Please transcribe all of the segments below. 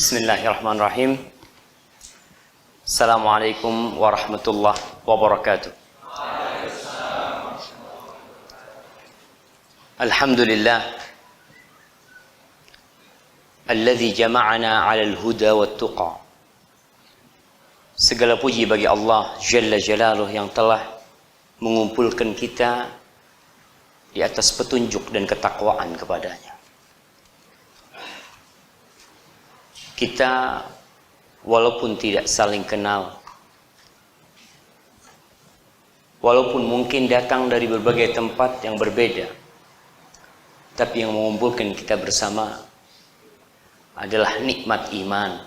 Bismillahirrahmanirrahim. Assalamualaikum warahmatullahi wabarakatuh. Alhamdulillah alladzi jama'ana 'alal huda wat tuqa. Segala puji bagi Allah Jalla Jalaluh yang telah mengumpulkan kita di atas petunjuk dan ketakwaan kepadanya. Kita walaupun tidak saling kenal, walaupun mungkin datang dari berbagai tempat yang berbeda, tapi yang mengumpulkan kita bersama adalah nikmat iman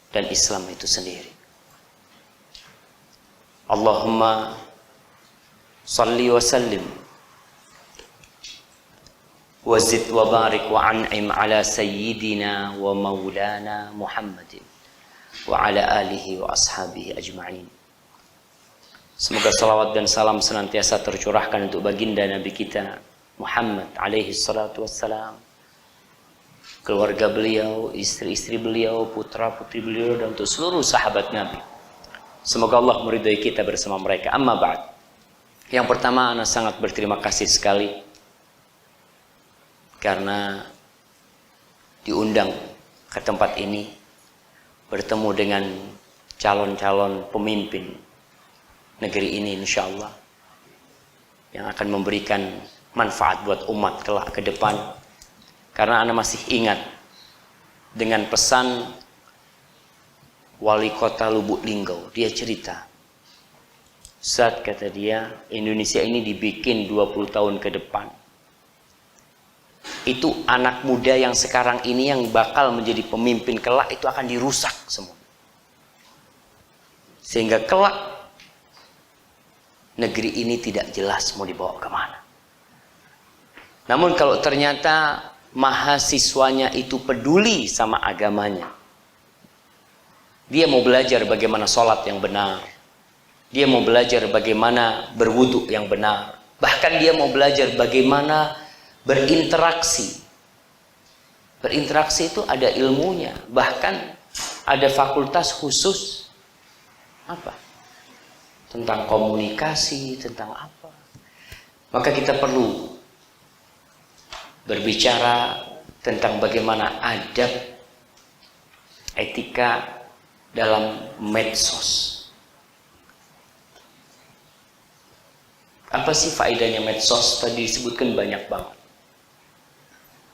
dan Islam itu sendiri. Allahumma salli wa sallim wazid wa barik wa an'im ala sayyidina wa maulana Muhammadin wa ala alihi wa ashabihi ajma'in. Semoga salawat dan salam senantiasa tercurahkan untuk baginda Nabi kita Muhammad alaihi salatu wassalam, keluarga beliau, istri-istri beliau, putra-putri beliau, dan untuk seluruh sahabat Nabi. Semoga Allah meridai kita bersama mereka. Amma ba'd. Yang pertama, ana sangat berterima kasih sekali karena diundang ke tempat ini, bertemu dengan calon-calon pemimpin negeri ini insyaallah, yang akan memberikan manfaat buat umat kelak ke depan. Karena ana masih ingat dengan pesan wali kota Lubuk Linggau. Dia cerita, saat kata dia, Indonesia ini dibikin 20 tahun ke depan, itu anak muda yang sekarang ini yang bakal menjadi pemimpin kelak itu akan dirusak semua, sehingga kelak negeri ini tidak jelas mau dibawa kemana. Namun kalau ternyata mahasiswanya itu peduli sama agamanya, dia mau belajar bagaimana sholat yang benar, dia mau belajar bagaimana berwudu yang benar, bahkan dia mau belajar bagaimana berinteraksi. Berinteraksi itu ada ilmunya, bahkan ada fakultas khusus apa? Tentang komunikasi, tentang apa. Maka kita perlu berbicara tentang bagaimana adab, etika dalam medsos. Apa sih faedahnya medsos? Tadi disebutkan banyak banget.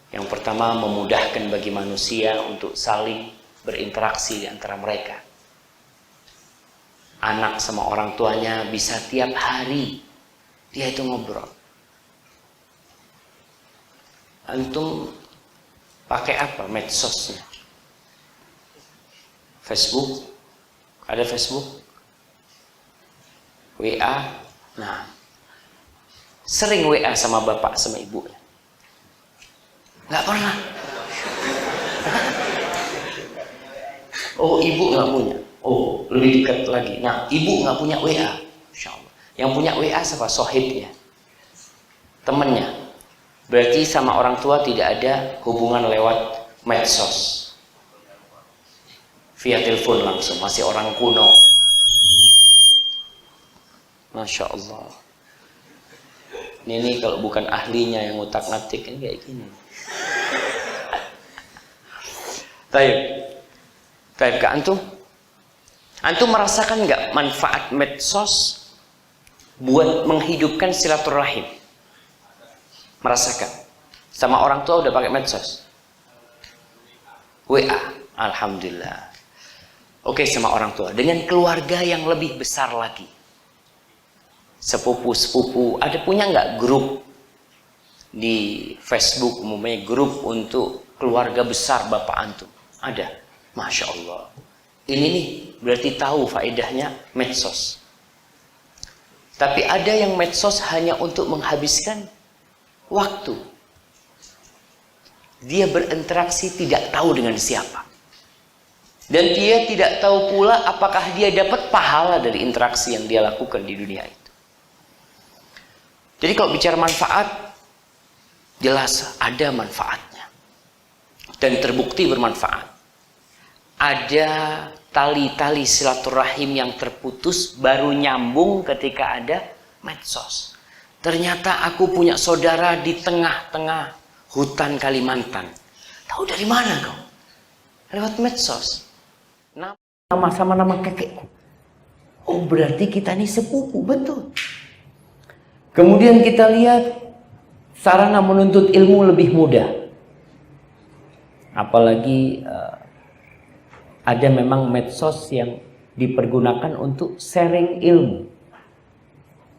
Yang pertama, memudahkan bagi manusia untuk saling berinteraksi di antara mereka. Anak sama orang tuanya bisa tiap hari dia itu ngobrol. Antum pakai apa medsosnya? Facebook? Ada Facebook? WA? Nah, sering WA sama bapak sama ibu? Nggak pernah. Oh, ibu nggak punya. Oh, lebih dekat lagi. Nah, ibu nggak punya WA. Insya Allah. Yang punya WA siapa? Sohibnya, temennya. Berarti sama orang tua tidak ada hubungan lewat medsos, via telepon langsung. Masih orang kuno. Masya Allah. Ini kalau bukan ahlinya yang ngutak-ngatik ini kayak gini. Taib ke antum merasakan nggak manfaat medsos buat menghidupkan silaturahim? Merasakan? Sama orang tua udah pakai medsos? WA, alhamdulillah. Oke, sama orang tua. Dengan keluarga yang lebih besar lagi, sepupu-sepupu, ada punya nggak grup di Facebook, umumnya grup untuk keluarga besar bapak antum? Ada. Masya Allah. Ini nih berarti tahu faedahnya medsos. Tapi ada yang medsos hanya untuk menghabiskan waktu. Dia berinteraksi tidak tahu dengan siapa. Dan dia tidak tahu pula apakah dia dapat pahala dari interaksi yang dia lakukan di dunia itu. Jadi kalau bicara manfaat, jelas ada manfaatnya. Dan terbukti bermanfaat. ada tali-tali silaturahim yang terputus baru nyambung ketika ada medsos. Ternyata aku punya saudara di tengah-tengah hutan Kalimantan. Tahu dari mana kau? Lewat medsos. Nama sama nama kakekku. Oh, berarti kita ini sepupu, betul. Kemudian kita lihat sarana menuntut ilmu lebih mudah. Apalagi ada memang medsos yang dipergunakan untuk sharing ilmu.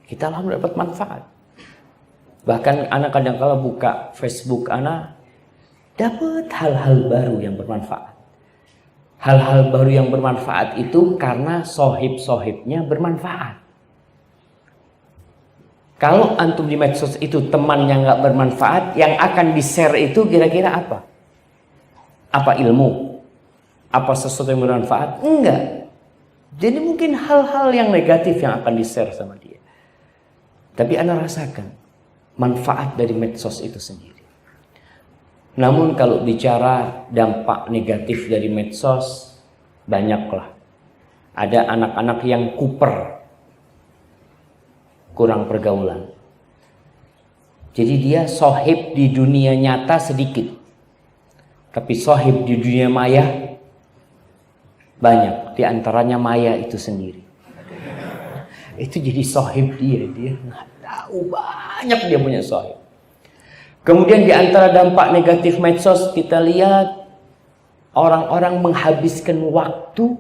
Kita alhamdulillah dapat manfaat. Bahkan anak kadang-kala buka Facebook anak, dapat hal-hal baru yang bermanfaat. Hal-hal baru yang bermanfaat itu karena sohib-sohibnya bermanfaat. Kalau antum di medsos itu temannya nggak bermanfaat, yang akan di-share itu kira-kira apa? Apa ilmu? Apa sesuatu yang bermanfaat? Enggak. Jadi mungkin hal-hal yang negatif yang akan di-share sama dia. Tapi Anda rasakan manfaat dari medsos itu sendiri. Namun kalau bicara dampak negatif dari medsos, banyaklah. Ada anak-anak yang kuper, kurang pergaulan. Jadi dia sohib di dunia nyata sedikit, tapi sohib di dunia maya banyak. Di antaranya maya itu sendiri. Itu jadi sohib dia nggak tahu, banyak dia punya sohib. Kemudian di antara dampak negatif medsos kita lihat orang-orang menghabiskan waktu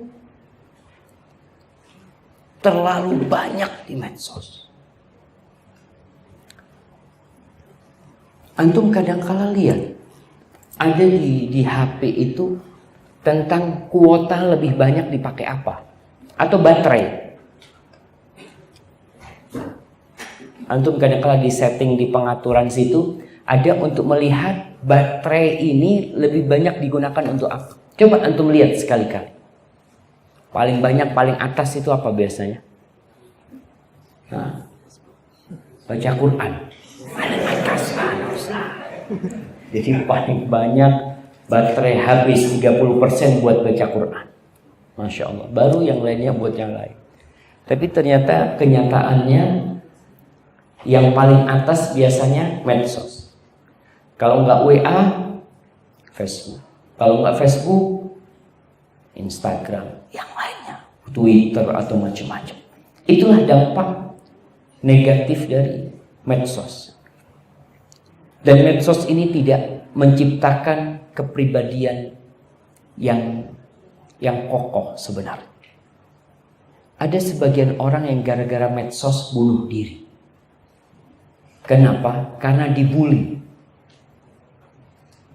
terlalu banyak di medsos. Antum kadang-kala lihat ada di HP itu tentang kuota lebih banyak dipakai apa atau baterai. Antum kadang-kala di setting di pengaturan situ ada untuk melihat baterai ini lebih banyak digunakan untuk apa. Coba antum lihat sekali-kali. Paling banyak paling atas itu apa biasanya? Nah, baca Quran. Paling atas Jadi paling banyak baterai habis 30% buat baca Quran. Masya Allah. Baru yang lainnya buat yang lain. Tapi ternyata kenyataannya yang paling atas biasanya medsos. Kalau nggak WA, Facebook. Kalau nggak Facebook, Instagram. Yang lainnya, Twitter atau macam-macam. Itulah dampak negatif dari medsos. Dan medsos ini tidak menciptakan kepribadian yang kokoh sebenarnya. Ada sebagian orang yang gara-gara medsos bunuh diri. Kenapa? Karena dibully.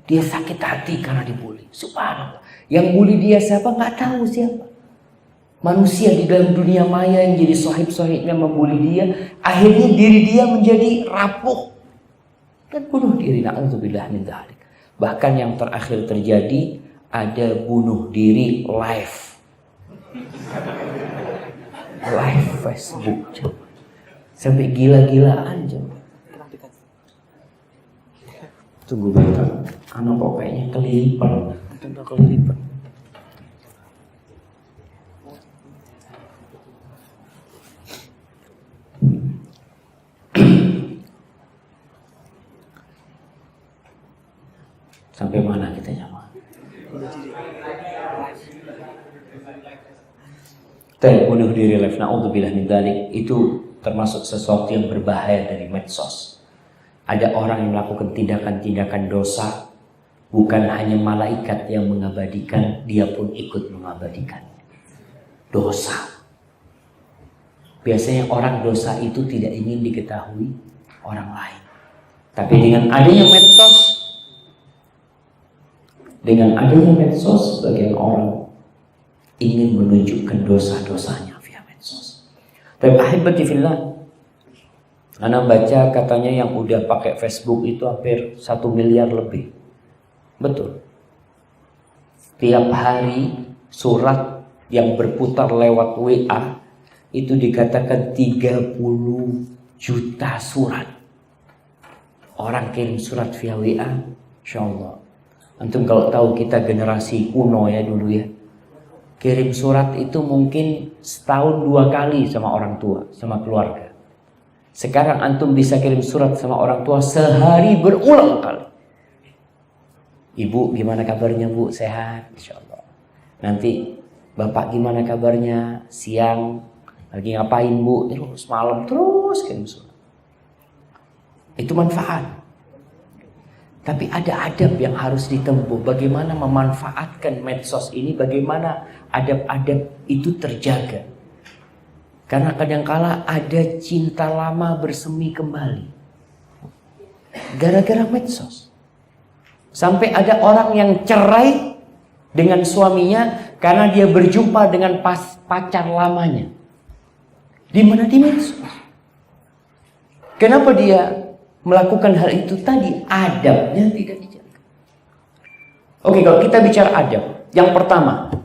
Dia sakit hati karena dibully. Subhanallah. Yang bully dia siapa? Nggak tahu siapa. Manusia di dalam dunia maya yang jadi sohib-sohibnya membuli dia. Akhirnya diri dia menjadi rapuh. Dan bunuh diri. Na'udzubillah min dzalik. Bahkan yang terakhir terjadi, ada bunuh diri live. Live Facebook. Sampai gila-gilaan. Tunggu bentar. Anak kok kayaknya kelilipan. Tentang kelilipan. Sampai mana kita nyaman? Bunuh diri live. Na'udzubillah min dzalik. Itu termasuk sesuatu yang berbahaya dari medsos. Ada orang yang melakukan tindakan-tindakan dosa, bukan hanya malaikat yang mengabadikan, dia pun ikut mengabadikan dosa. Biasanya orang dosa itu tidak ingin diketahui orang lain. Tapi dengan adanya medsos, sebagian orang ingin menunjukkan dosa-dosanya via medsos. Tapi ahibati fillah, Ana baca katanya yang udah pakai Facebook itu hampir 1 miliar lebih. Betul. Tiap hari surat yang berputar lewat WA itu dikatakan 30 juta surat. Orang kirim surat via WA, Insya Allah. Antum kalau tahu kita generasi kuno ya dulu ya. Kirim surat itu mungkin setahun 2 kali sama orang tua, sama keluarga. Sekarang antum bisa kirim surat sama orang tua sehari berulang kali. Ibu gimana kabarnya bu? Sehat? Insya Allah. Nanti bapak gimana kabarnya? Siang lagi ngapain bu? Terus malam terus kirim surat. Itu manfaat. Tapi ada adab yang harus ditempuh. Bagaimana memanfaatkan medsos ini, bagaimana adab-adab itu terjaga. Karena kadangkala ada cinta lama bersemi kembali. Gara-gara medsos. Sampai ada orang yang cerai dengan suaminya karena dia berjumpa dengan pacar lamanya. Di mana? Di medsos. Kenapa dia melakukan hal itu tadi? Adabnya tidak dijaga. Oke, kalau kita bicara adab, yang pertama,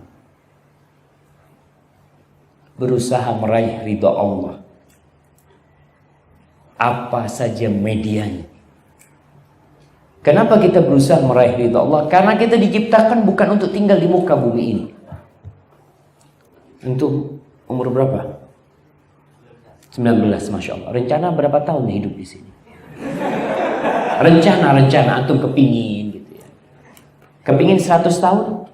berusaha meraih ridha Allah. Apa saja medianya. Kenapa kita berusaha meraih ridha Allah? Karena kita diciptakan bukan untuk tinggal di muka bumi ini. Untuk umur berapa? 19, Masya Allah. Rencana berapa tahun hidup di sini? Rencana antum kepingin gitu ya. Kepingin 100 tahun?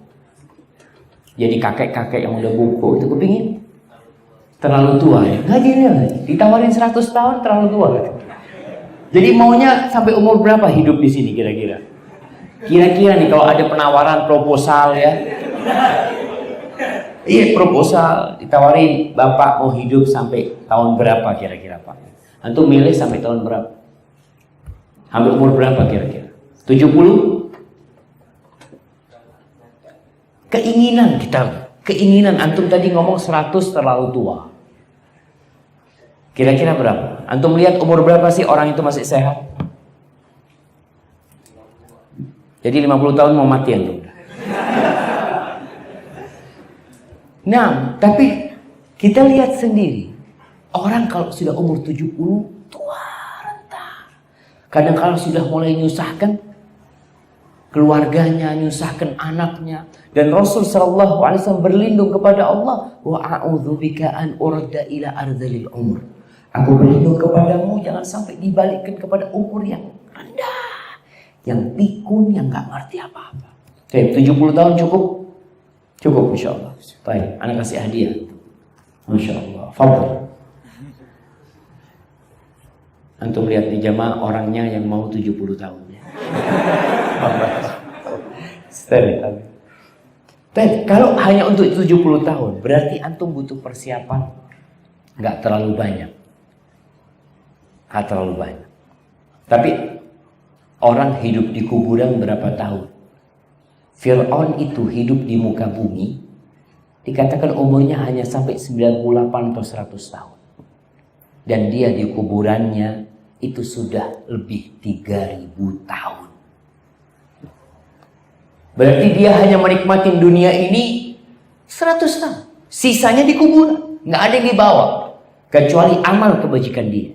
Jadi kakek-kakek yang udah buku itu kepingin? Terlalu tua ya? Nggak gini. Ditawarin 100 tahun terlalu tua gitu. Jadi maunya sampai umur berapa hidup di sini kira-kira? Kira-kira nih kalau ada penawaran proposal ya. Iya, proposal ditawarin, bapak mau hidup sampai tahun berapa kira-kira Pak? Antum milih sampai tahun berapa? Sampai umur berapa kira-kira? 70? Keinginan kita. Keinginan antum tadi ngomong 100 terlalu tua. Kira-kira berapa? Antum lihat umur berapa sih orang itu masih sehat? Jadi 50 tahun mau mati antum. Nah, tapi kita lihat sendiri. Orang kalau sudah umur 70 tua renta. Kadang kalau sudah mulai nyusahkan keluarganya, nyusahkan anaknya, dan Rasul sallallahu alaihi wasallam berlindung kepada Allah, wa a'udzubika an urda ila ardhil umur. Aku berlindung kepadamu jangan sampai dibalikkan kepada umur yang rendah, yang pikun, yang nggak ngerti apa-apa. Oke, 70 tahun cukup? Cukup insyaallah. Baik, anak kasih hadiah. Masyaallah. Fadhil. Antum lihat di jamaah orangnya yang mau 70 tahun ya. Tapi kalau hanya untuk 70 tahun, berarti antum butuh persiapan nggak terlalu banyak. Nggak terlalu banyak. Tapi orang hidup di kuburan berapa tahun? Fir'aun itu hidup di muka bumi, dikatakan umurnya hanya sampai 98 atau 100 tahun. Dan dia di kuburannya itu sudah lebih 3000 tahun. Berarti dia hanya menikmati dunia ini 100 tahun. Sisanya di kuburan. Nggak ada yang dibawa. Kecuali amal kebajikan dia.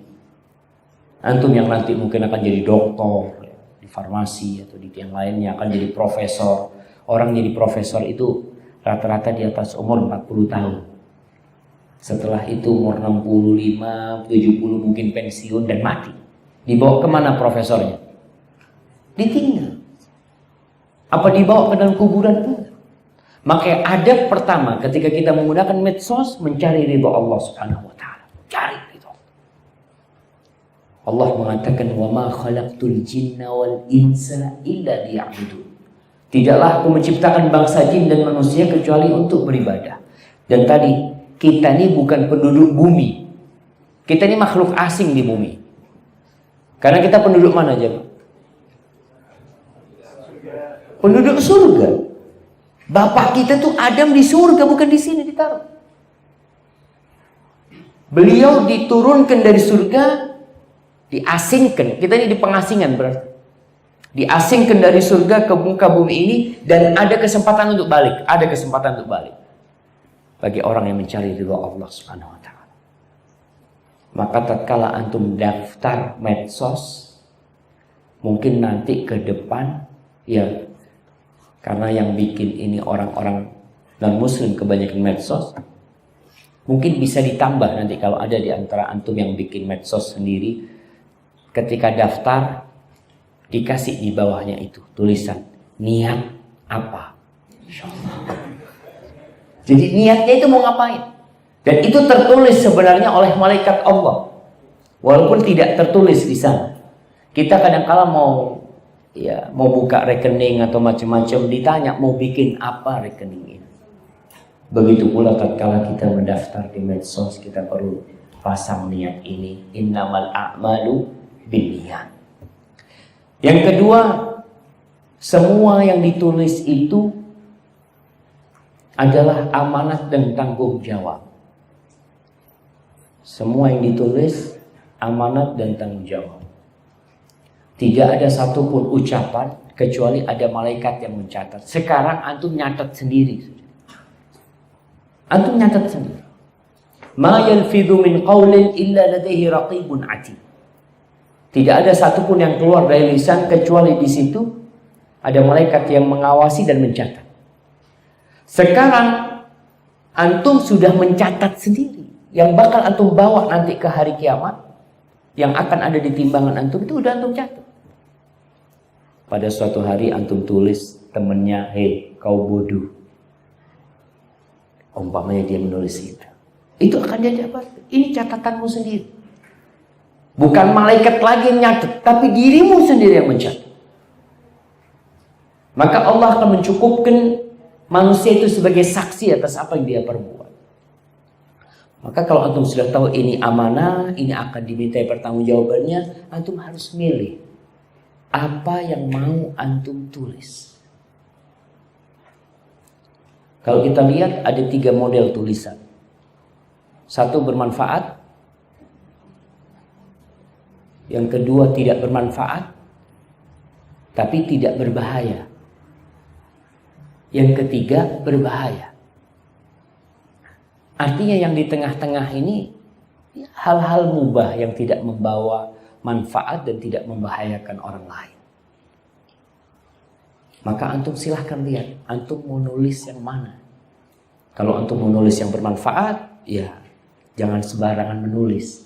Antum yang nanti mungkin akan jadi dokter di farmasi atau di yang lainnya, akan jadi profesor. Orang jadi profesor itu rata-rata di atas umur 40 tahun. Setelah itu umur 65, 70 mungkin pensiun dan mati. Dibawa kemana profesornya? Ditinggal. Apa dibawa ke dalam kuburan? Maka adab pertama ketika kita menggunakan medsos, mencari ridha Allah Subhanahu wa taala. Cari ridha. Allah mengatakan wa ma khalaqtul jinna wal insa illa liya'budun. Tidaklah aku menciptakan bangsa jin dan manusia kecuali untuk beribadah. Dan tadi kita ini bukan penduduk bumi. Kita ini makhluk asing di bumi. Karena kita penduduk mana aja, Pak? Penduduk surga. Bapak kita tuh Adam di surga, bukan di sini ditaruh. Beliau diturunkan dari surga, diasingkan. Kita ini di pengasingan berarti. Diasingkan dari surga ke muka bumi ini, dan ada kesempatan untuk balik. Ada kesempatan untuk balik. Bagi orang yang mencari ridha Allah Subhanahu wa taala. Maka tatkala antum daftar medsos, mungkin nanti ke depan ya, karena yang bikin ini orang-orang non-muslim kebanyakan medsos. Mungkin bisa ditambah nanti kalau ada di antara antum yang bikin medsos sendiri, ketika daftar dikasih di bawahnya itu tulisan niat apa. Jadi niatnya itu mau ngapain? Dan itu tertulis sebenarnya oleh malaikat Allah, walaupun tidak tertulis di sana. Kita kadang-kala mau buka rekening atau macam-macam, ditanya mau bikin apa rekening ini. Begitu pula tatkala kita mendaftar di medsos, kita perlu pasang niat ini, innamal a'malu binniyat. Yang kedua, semua yang ditulis itu adalah amanat dan tanggung jawab. Semua yang ditulis amanat dan tanggung jawab. Tidak ada satupun ucapan kecuali ada malaikat yang mencatat. Sekarang antum nyatat sendiri. Antum nyatat sendiri. Ma yalfidhu min qawlin illa ladaihi raqibun atid. Tidak ada satupun yang keluar dari lisan kecuali di situ ada malaikat yang mengawasi dan mencatat. Sekarang antum sudah mencatat sendiri. Yang bakal antum bawa nanti ke hari kiamat, yang akan ada di timbangan antum, itu udah antum catat. Pada suatu hari antum tulis temennya, hei kau bodoh. Umpamanya dia menulis itu akan jadi apa? Ini catatanmu sendiri. Bukan malaikat lagi yang nyatet, tapi dirimu sendiri yang mencatat. Maka Allah akan mencukupkan manusia itu sebagai saksi atas apa yang dia perbuat. Maka kalau antum sudah tahu ini amanah, ini akan dimintai pertanggungjawabannya, antum harus milih apa yang mau antum tulis. Kalau kita lihat ada 3 model tulisan. Satu bermanfaat, yang kedua tidak bermanfaat, tapi tidak berbahaya. Yang ketiga berbahaya. Artinya yang di tengah-tengah ini hal-hal mubah yang tidak membawa manfaat dan tidak membahayakan orang lain. Maka antum silahkan lihat, antum mau nulis yang mana. Kalau antum mau nulis yang bermanfaat, ya jangan sembarangan menulis.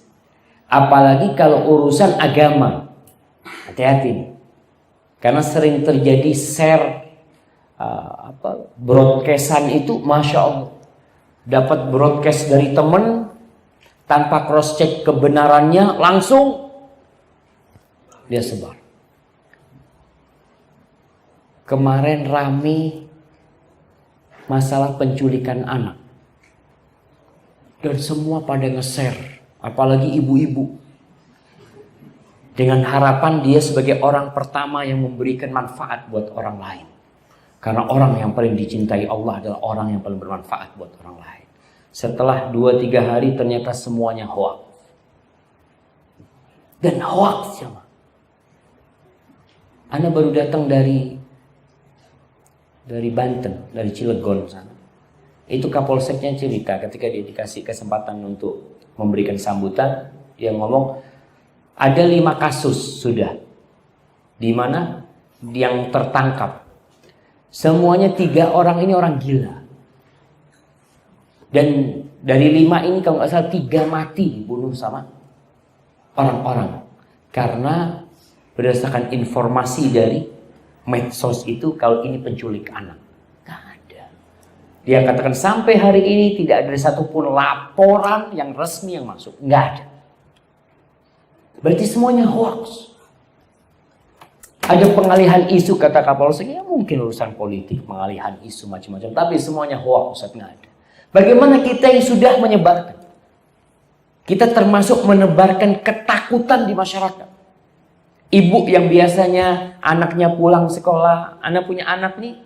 Apalagi kalau urusan agama, hati-hati. Karena sering terjadi share broadcastan itu, Masya Allah. Dapat broadcast dari teman tanpa cross check kebenarannya, langsung dia sebar. Kemarin rame masalah penculikan anak, dan semua pada nge-share, apalagi ibu-ibu, dengan harapan dia sebagai orang pertama yang memberikan manfaat buat orang lain. Karena orang yang paling dicintai Allah adalah orang yang paling bermanfaat buat orang lain. Setelah 2-3 hari ternyata semuanya hoax. Dan hoax sama. Ana baru datang dari Banten, dari Cilegon sana. Itu Kapolseknya cerita ketika dia dikasih kesempatan untuk memberikan sambutan, dia ngomong ada 5 kasus sudah di mana yang tertangkap. Semuanya 3 orang ini orang gila. Dan dari 5 ini kalau nggak salah 3 mati dibunuh sama orang-orang. Karena berdasarkan informasi dari medsos itu kalau ini penculik anak. Nggak ada. Dia katakan sampai hari ini tidak ada satupun laporan yang resmi yang masuk. Nggak ada. Berarti semuanya hoax. Ada pengalihan isu kata Kapolsek, ya mungkin urusan politik, pengalihan isu macam-macam. Tapi semuanya hoax, Ustaz, nggak ada. Bagaimana kita yang sudah menyebarkan? Kita termasuk menebarkan ketakutan di masyarakat. Ibu yang biasanya anaknya pulang sekolah, anak punya anak nih,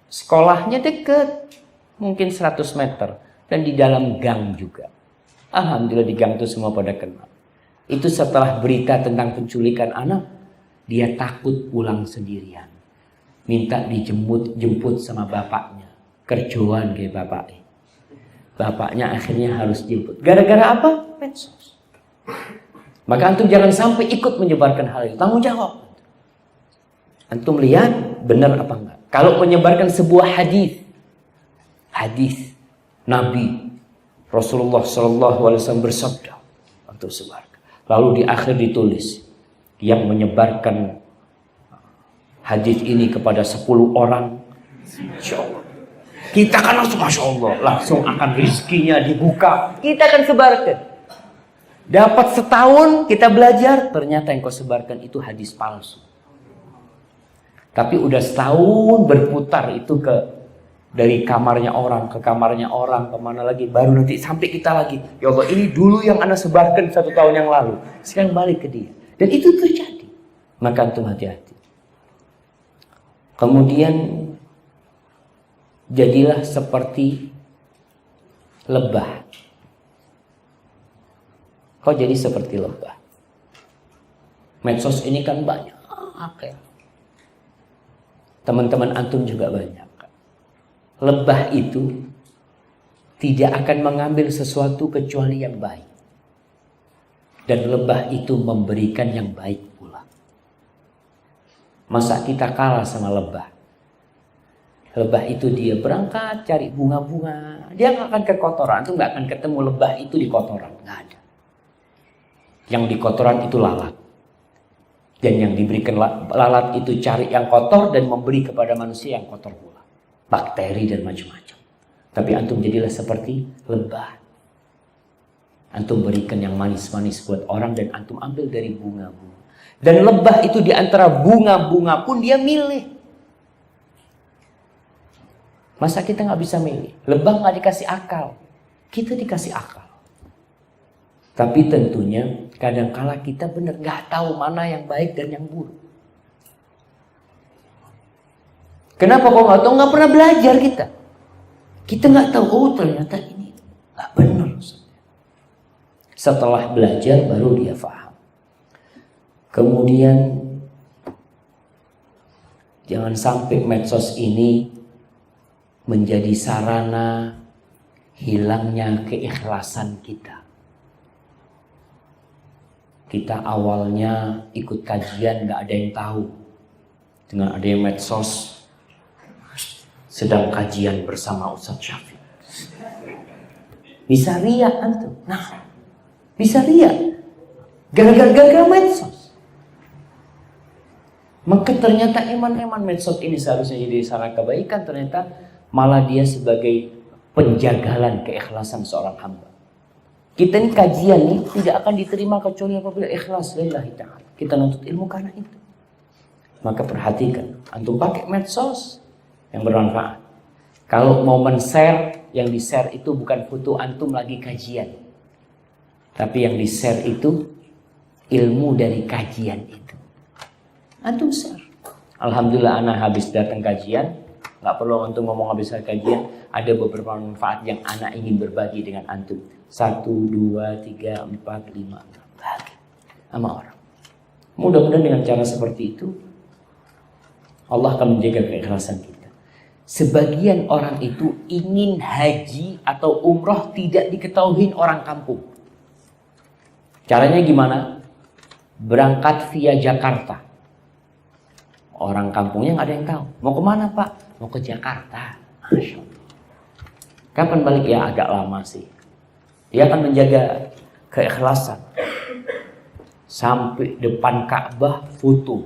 sekolahnya deket, mungkin 100 meter. Dan di dalam gang juga. Alhamdulillah di gang itu semua pada kenal. Itu setelah berita tentang penculikan anak, dia takut pulang sendirian. Minta dijemput sama bapaknya. Kerjaan kayak bapaknya. Bapaknya akhirnya harus jemput. Gara-gara apa? Medsos. Maka antum jangan sampai ikut menyebarkan hal itu. Tanggung jawab. Antum lihat benar apa enggak. Kalau menyebarkan sebuah hadis hadis Nabi Rasulullah SAW bersabda untuk sebarkan. Lalu di akhir ditulis yang menyebarkan hadis ini kepada 10 orang, insya Allah. Kita kan langsung Masya Allah, langsung akan rizkinya dibuka. Kita akan sebarkan. Dapat setahun kita belajar, ternyata yang kau sebarkan itu hadis palsu. Tapi udah setahun berputar itu dari kamarnya orang ke kamarnya orang, kemana lagi, baru nanti sampai kita lagi. Ya Allah, ini dulu yang Anda sebarkan 1 tahun yang lalu. Sekarang balik ke dia. Dan itu terjadi. Maka antum hati-hati. Kemudian jadilah seperti lebah. Kau jadi seperti lebah. Medsos ini kan banyak. Teman-teman antum juga banyak. Lebah itu tidak akan mengambil sesuatu kecuali yang baik. Dan lebah itu memberikan yang baik pula. Masa kita kalah sama lebah? Lebah itu dia berangkat cari bunga-bunga. Dia nggak akan ke kotoran. Itu nggak akan ketemu lebah itu di kotoran. Nggak ada. Yang di kotoran itu lalat. Dan yang diberikan lalat itu cari yang kotor dan memberi kepada manusia yang kotor pula. Bakteri dan macam-macam. Tapi antum jadilah seperti lebah. Antum berikan yang manis-manis buat orang dan antum ambil dari bunga-bunga. Dan lebah itu di antara bunga-bunga pun dia milih. Masa kita nggak bisa milih? Lebah nggak dikasih akal. Kita dikasih akal. Tapi tentunya kadangkala kita benar nggak tahu mana yang baik dan yang buruk. Kenapa kok nggak tahu? Nggak pernah belajar kita. Kita nggak tahu. Oh ternyata ini nggak benar. Setelah belajar baru dia paham. Kemudian jangan sampai medsos ini menjadi sarana hilangnya keikhlasan kita. Kita awalnya ikut kajian gak ada yang tahu. Dengan adanya medsos, sedang kajian bersama Ustadz Syafiq. Bisa riak antum. Nah, bisa riak. Gara-gara medsos. Maka ternyata iman-iman medsos ini seharusnya jadi sarana kebaikan, ternyata malah dia sebagai penjagalan keikhlasan seorang hamba. Kita ini kajian nih tidak akan diterima kecuali apabila ikhlas lillahi ta'ala. Kita nuntut ilmu karena itu. Maka perhatikan, antum pakai medsos yang bermanfaat. Kalau mau men-share, yang di-share itu bukan foto antum lagi kajian. Tapi yang di-share itu ilmu dari kajian itu. Antum share. Alhamdulillah anak habis datang kajian. Nggak perlu antum ngomong habis kajian. Ada beberapa manfaat yang anak ingin berbagi dengan antum. 1, 2, 3, 4, 5. Bagi sama orang. Mudah-mudahan dengan cara seperti itu Allah akan menjaga keikhlasan kita. Sebagian orang itu ingin haji atau umroh tidak diketahui orang kampung. Caranya gimana? Berangkat via Jakarta. Orang kampungnya nggak ada yang tahu. Mau kemana Pak? Mau ke Jakarta. Masya Allah. Kapan balik? Ya agak lama sih. Dia akan menjaga keikhlasan. Sampai depan Ka'bah foto.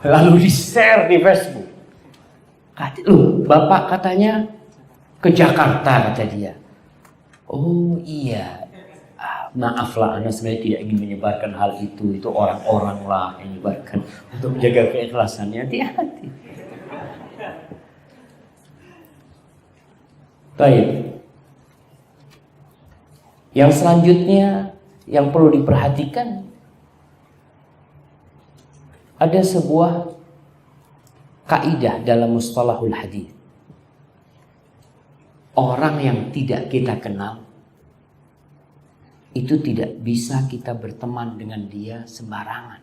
Lalu di-share di Facebook. Loh, Bapak katanya ke Jakarta kata dia. Oh iya. Maaflah, Anda sebenarnya tidak ingin menyebarkan hal itu. Itu orang-orang lah yang menyebarkan untuk menjaga keikhlasannya. Hati-hati. Baik. Yang selanjutnya yang perlu diperhatikan, ada sebuah kaidah dalam mustalahul hadis. Orang yang tidak kita kenal itu tidak bisa kita berteman dengan dia sembarangan.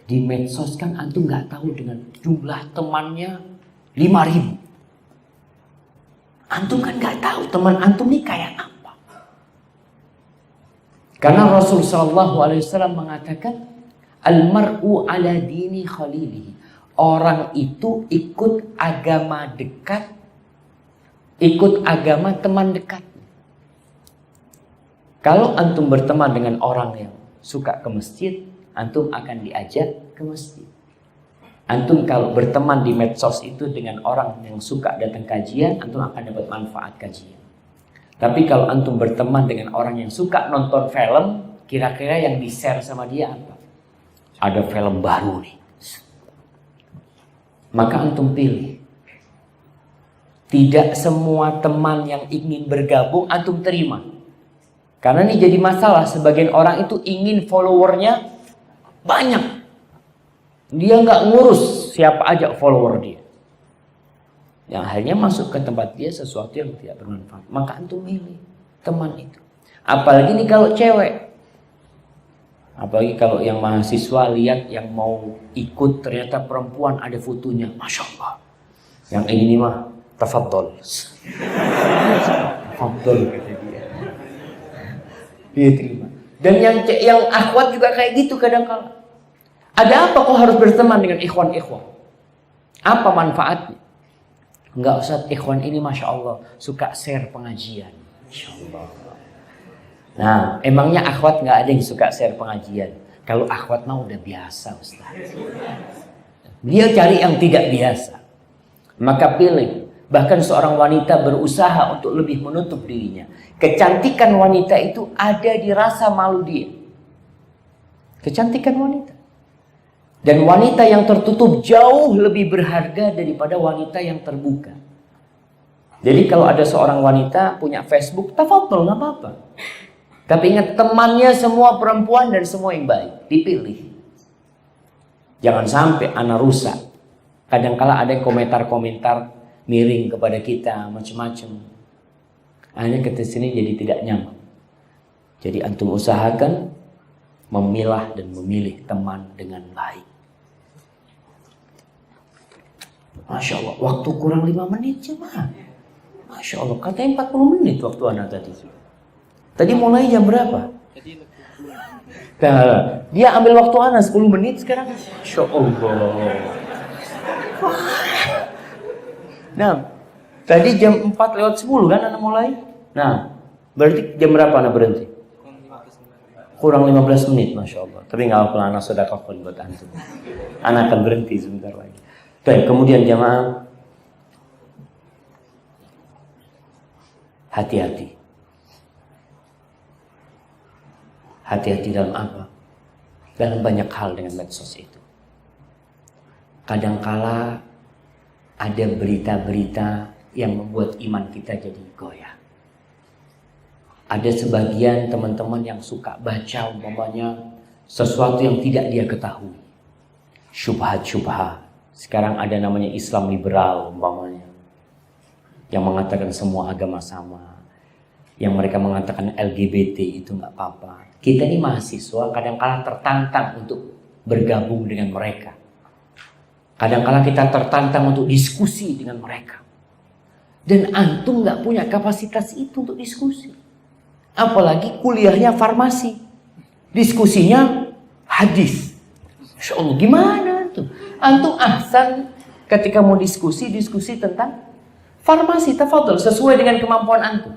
Di medsos kan antum nggak tahu dengan jumlah temannya 5.000. Antum kan nggak tahu teman antum ini kayak apa. Karena Rasulullah SAW mengatakan, Al-mar'u ala dini khalilihi. orang itu ikut agama dekat, ikut agama teman dekat. Kalau antum berteman dengan orang yang suka ke masjid, antum akan diajak ke masjid. Antum kalau berteman di medsos itu dengan orang yang suka datang kajian, antum akan dapat manfaat kajian. Tapi kalau antum berteman dengan orang yang suka nonton film, kira-kira yang di-share sama dia apa? Ada film baru nih. Maka antum pilih. Tidak semua teman yang ingin bergabung antum terima. Karena ini jadi masalah, sebagian orang itu ingin followernya banyak. Dia nggak ngurus siapa aja follower dia. Yang akhirnya masuk ke tempat dia sesuatu yang tidak bermanfaat. Maka antum milih teman itu. Apalagi nih kalau cewek. Apalagi kalau yang mahasiswa lihat yang mau ikut ternyata perempuan ada fotonya. Masya Allah. Yang ini mah tafadhol. Tafadhol kata dia. Dia terima. Dan yang akhwat juga kayak gitu kadang-kala. Ada apa kok harus berteman dengan ikhwan-ikhwan? Apa manfaatnya? Enggak usah, ikhwan ini Masya Allah suka share pengajian. Masya Allah. Nah, emangnya akhwat nggak ada yang suka share pengajian? Kalau akhwat mah udah biasa Ustaz. Dia cari yang tidak biasa. Maka pilih. Bahkan seorang wanita berusaha untuk lebih menutup dirinya. Kecantikan wanita itu ada di rasa malu dia. Kecantikan wanita. Dan wanita yang tertutup jauh lebih berharga daripada wanita yang terbuka. Jadi kalau ada seorang wanita punya Facebook, tafadhol, nggak apa-apa. Tapi ingat, temannya semua perempuan dan semua yang baik. Dipilih. Jangan sampai anak rusak. Kadang-kala ada komentar-komentar miring kepada kita, macam-macam. Akhirnya kita sini jadi tidak nyaman. Jadi antum usahakan memilah dan memilih teman dengan baik. Masya Allah, waktu kurang 5 menit cuma. Masya Allah, katanya 40 menit waktu anak tadi. Tadi mulai jam berapa? Nah, dia ambil waktu anak 10 menit sekarang. Masya Allah. Nah, tadi jam 4 lewat 10 kan anak mulai? Nah, berarti jam berapa anak berhenti? Kurang 15 menit, Masya Allah. Tapi nggak apa-apa, anak sudah kafan buat antum. Anak akan berhenti sebentar lagi. Baik, kemudian jamaah, hati-hati. Hati-hati dalam apa? Dalam banyak hal dengan medsos itu. Kadangkala ada berita-berita yang membuat iman kita jadi goyah. Ada sebagian teman-teman yang suka baca umpamanya sesuatu yang tidak dia ketahui. Syubhat-syubhat. Sekarang ada namanya Islam liberal umpamanya. Yang mengatakan semua agama sama. Yang mereka mengatakan LGBT itu nggak apa-apa. Kita ini mahasiswa kadang-kala tertantang untuk bergabung dengan mereka. Kadang-kala kita tertantang untuk diskusi dengan mereka. Dan antum nggak punya kapasitas itu untuk diskusi. Apalagi kuliahnya farmasi. Diskusinya hadis. Masya Allah, gimana tuh? Antum ahsan ketika mau diskusi tentang farmasi, tafadhol, sesuai dengan kemampuan antum.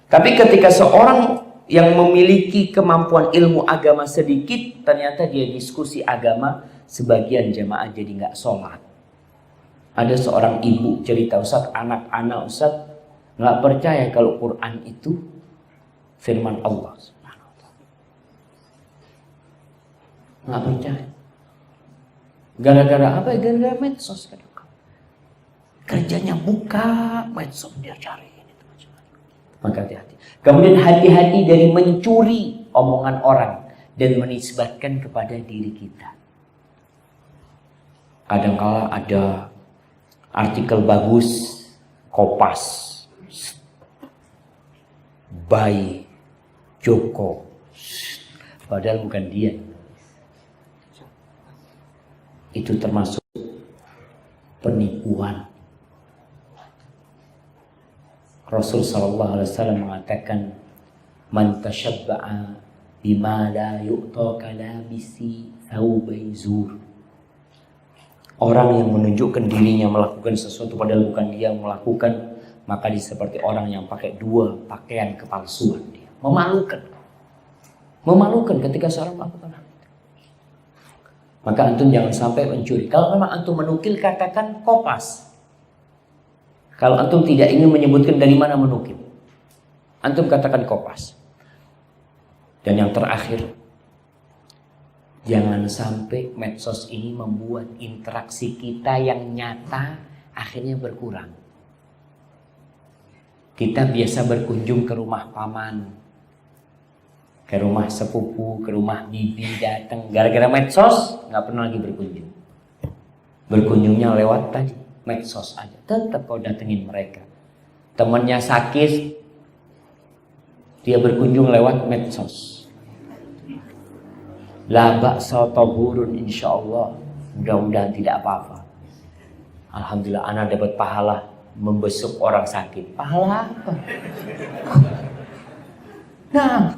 Tapi ketika seorang yang memiliki kemampuan ilmu agama sedikit, ternyata dia diskusi agama, sebagian jamaah jadi nggak sholat. Ada seorang ibu cerita, Ustaz, anak-anak Ustaz nggak percaya kalau Quran itu firman Allah. Nggak percaya. Gara-gara apa? Gara-gara medsos. Kerjanya buka medsos, dia cari. Maka hati-hati. Kemudian hati-hati dari mencuri omongan orang dan menisbatkan kepada diri kita. Kadang-kala ada artikel bagus, Kopas, by Joko, padahal bukan dia. Itu termasuk penipuan. Rasul sallallahu alaihi wasallam mengatakan, man tashabba'a bima la yu'ta kalabisi thawbai zur. Orang yang menunjukkan dirinya melakukan sesuatu padahal bukan dia yang melakukan, maka dia seperti orang yang pakai dua pakaian kepalsuan. Dia memalukan. Memalukan ketika seorang melakukan hal itu. Maka antum jangan sampai mencuri. Kalau memang antum menukil, katakan kopas. Kalau antum tidak ingin menyebutkan dari mana menukil, antum katakan kopas. Dan yang terakhir, jangan sampai medsos ini membuat interaksi kita yang nyata akhirnya berkurang. Kita biasa berkunjung ke rumah paman, ke rumah sepupu, ke rumah bibi, datang. Gara-gara medsos nggak pernah lagi berkunjung. Berkunjungnya lewat tadi medsos aja. Tetap kau datengin mereka. Temannya sakit, dia berkunjung lewat medsos. La ba'sa tahurun insyaallah. Mudah-mudahan tidak apa-apa. Alhamdulillah anak dapat pahala membesuk orang sakit. Pahala apa? Nah,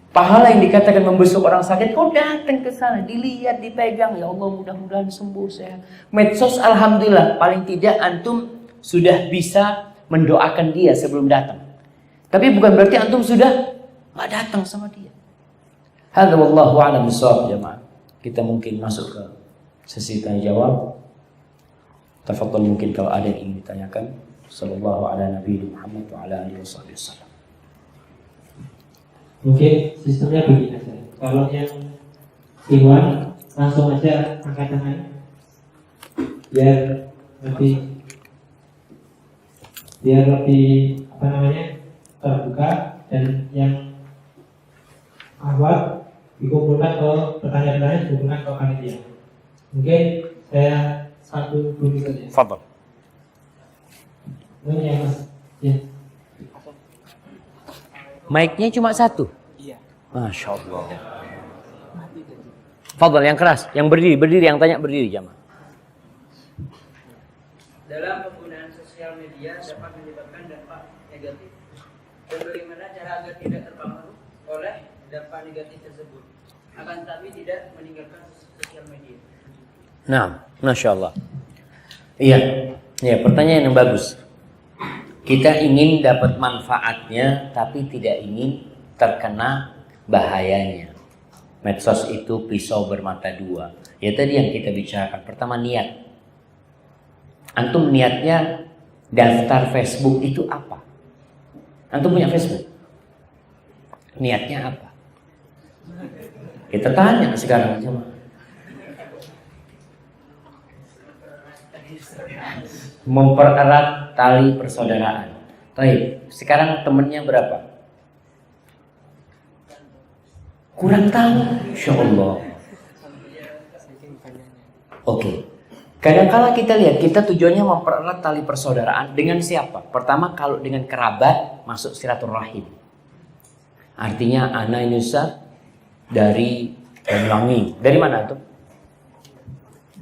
pahala yang dikatakan membesuk orang sakit, kau datang ke sana, dilihat, dipegang, ya Allah mudah-mudahan sembuh saya. Medsos alhamdulillah paling tidak antum sudah bisa mendoakan dia sebelum datang. Tapi bukan berarti antum sudah nggak datang sama dia. Hadza wallahu a'lam bishawab jemaah. Kita mungkin masuk ke sesi tanya jawab. Tafadhal mungkin kalau ada yang ingin ditanyakan. Sallallahu ala nabiyyi Muhammad wa ala alihi wasallam. Mungkin sistemnya begini saja. Kalau yang Iwan langsung aja angkat tangan biar lebih apa namanya terbuka, dan yang awal dikumpulkan ke pertanyaan-pertanyaan dikumpulkan ke panitia. Mungkin saya satu dulu saja. Fadhal. Oh ya Mas. Ya. Mic-nya cuma satu. Iya. Masya Allah. Fadhal yang keras, yang berdiri, yang tanya berdiri jamaah. Dalam penggunaan sosial media dapat menyebabkan dampak negatif. Dan bagaimana cara agar tidak terpengaruh oleh dampak negatif tersebut, akan tapi tidak meninggalkan sosial media. Nah, Masya Allah. Iya, pertanyaan yang bagus. Kita ingin dapat manfaatnya, tapi tidak ingin terkena bahayanya. Medsos itu pisau bermata dua. Ya tadi yang kita bicarakan. Pertama niat. Antum niatnya daftar Facebook itu apa? Antum punya Facebook? Niatnya apa? Kita tanya sekarang cuma. Mempererat tali persaudaraan. Baik, sekarang temennya berapa? Kurang tahu, Insya Allah. Oke. Kadang-kala kita lihat, kita tujuannya mempererat tali persaudaraan dengan siapa? Pertama, kalau dengan kerabat, masuk silaturahim. Artinya, Ana Inusa dari Banyuwangi. Dari mana tuh?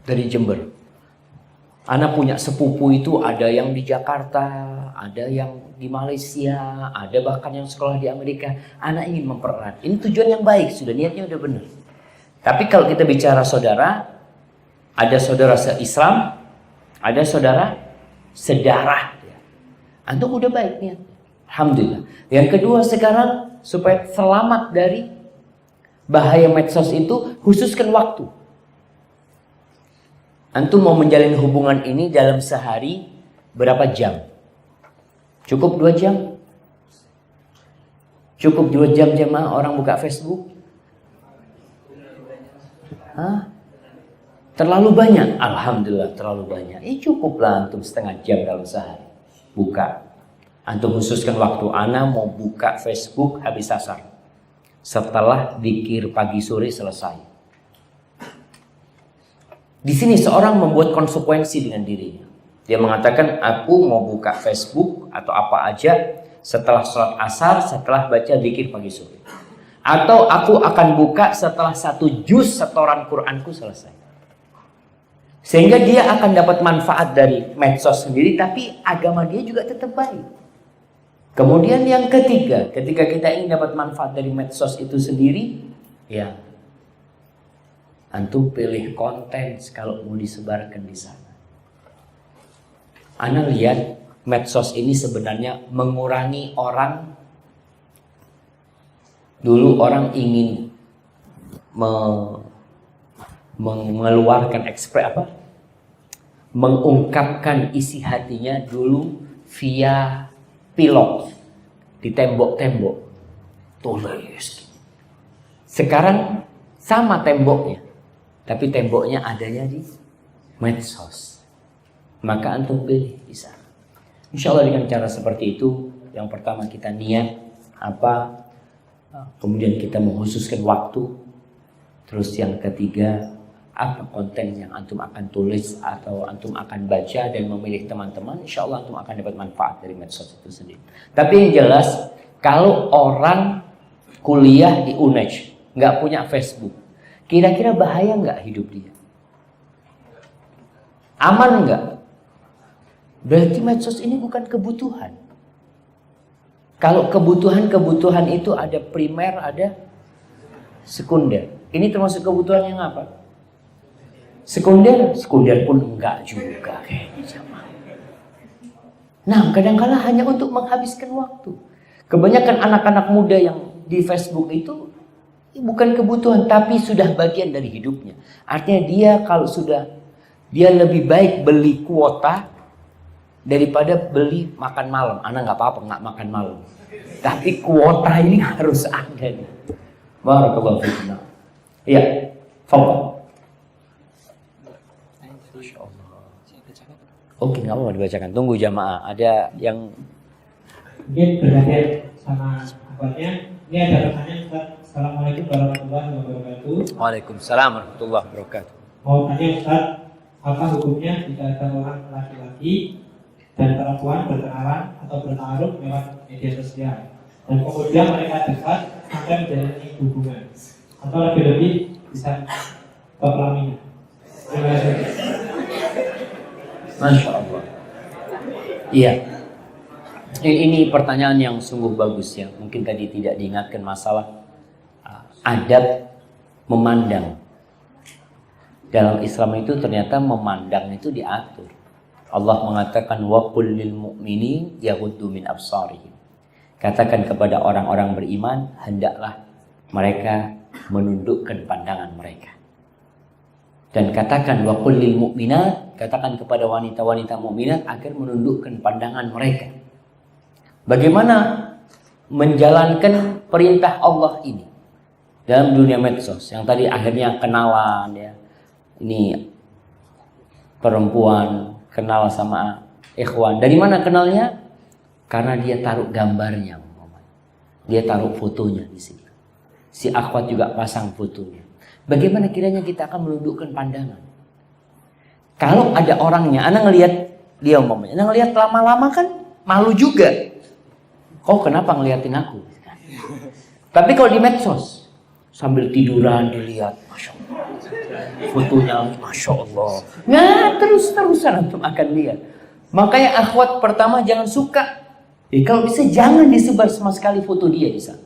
Dari Jember. Ana punya sepupu itu ada yang di Jakarta, ada yang di Malaysia, ada bahkan yang sekolah di Amerika. Ana ingin mempererat. Ini tujuan yang baik, sudah niatnya udah benar. Tapi kalau kita bicara saudara, ada saudara se-Islam, ada saudara sedarah. Antum udah baik niatnya. Alhamdulillah. Yang kedua sekarang supaya selamat dari bahaya medsos itu, khususkan waktu. Antum mau menjalin hubungan ini dalam sehari berapa jam? Cukup 2 jam? Cukup 2 jam jemaah orang buka Facebook? Hah? Terlalu banyak? Alhamdulillah terlalu banyak. Cukuplah antum setengah jam dalam sehari. Buka. Antum khususkan waktu. Ana mau buka Facebook habis asar. Setelah zikir pagi sore selesai. Di sini seorang membuat konsekuensi dengan dirinya. Dia mengatakan, aku mau buka Facebook atau apa aja setelah sholat asar, setelah baca zikir pagi sore. Atau aku akan buka setelah 1 juz setoran Quranku selesai. Sehingga dia akan dapat manfaat dari medsos sendiri, tapi agama dia juga tetap baik. Kemudian yang ketiga, ketika kita ingin dapat manfaat dari medsos itu sendiri, ya Antum pilih konten kalau mau disebarkan di sana. Ana lihat medsos ini sebenarnya mengurangi orang. Dulu orang ingin mengeluarkan mengungkapkan isi hatinya dulu via pilot di tembok-tembok tulis. Sekarang sama temboknya, tapi temboknya adanya di medsos. Maka antum pilih di sana. Insya Allah dengan cara seperti itu, yang pertama kita niat apa, kemudian kita mengkhususkan waktu, terus yang ketiga apa konten yang antum akan tulis atau antum akan baca dan memilih teman-teman, insya Allah antum akan dapat manfaat dari medsos itu sendiri. Tapi yang jelas, kalau orang kuliah di UNEJ nggak punya Facebook, kira-kira bahaya nggak hidup dia? Aman nggak? Berarti medsos ini bukan kebutuhan. Kalau kebutuhan itu ada primer, ada sekunder. Ini termasuk kebutuhan yang apa? Sekunder pun enggak juga kayaknya. Nah, kadang-kala hanya untuk menghabiskan waktu. Kebanyakan anak-anak muda yang di Facebook itu bukan kebutuhan, tapi sudah bagian dari hidupnya. Artinya dia lebih baik beli kuota daripada beli makan malam. Anak nggak apa-apa nggak makan malam, tapi kuota ini harus ada nih. Barakallahu fiikum. Iya, fadhil. Oke, nggak apa-apa dibacakan. Tunggu jamaah. Ada yang mungkin berkaitan sama akhwatnya. Ini ada pertanyaan Ustaz. Assalamualaikum warahmatullahi wabarakatuh. Waalaikumsalam warahmatullahi wabarakatuh. Mau tanya Ustaz, apa hukumnya jika ada orang laki-laki dan perempuan berkenalan atau bertaruh lewat media sosial dan kemudian mereka dekat sampai menjalani hubungan atau lebih-lebih bisa ke pelaminan? Terima kasih. Masya Allah. Iya. Ini pertanyaan yang sungguh bagus ya. Mungkin tadi tidak diingatkan masalah adab memandang. Dalam Islam itu ternyata memandang itu diatur. Allah mengatakan wa qul lil mu'minin yaghuddu min absarihim. Katakan kepada orang-orang beriman, hendaklah mereka menundukkan pandangan mereka. Dan katakan wa qul lil mu'minat, katakan kepada wanita-wanita mukminat agar menundukkan pandangan mereka. Bagaimana menjalankan perintah Allah ini dalam dunia medsos yang tadi akhirnya kenalan ya. Ini perempuan kenal sama ikhwan. Dari mana kenalnya? Karena dia taruh gambarnya, dia taruh fotonya di sini. Si akhwat juga pasang fotonya. Bagaimana kiranya kita akan menundukkan pandangan? Kalau ada orangnya, anak ngelihat dia umpamanya, anak ngelihat lama-lama kan malu juga. Kau kenapa ngeliatin aku? Tapi kalau di medsos sambil tiduran dilihat, masya Allah, fotonya masya Allah. Nah terus-terusan antum akan lihat. Makanya akhwat pertama jangan suka. Kalau bisa jangan disebar sama sekali foto dia di sana.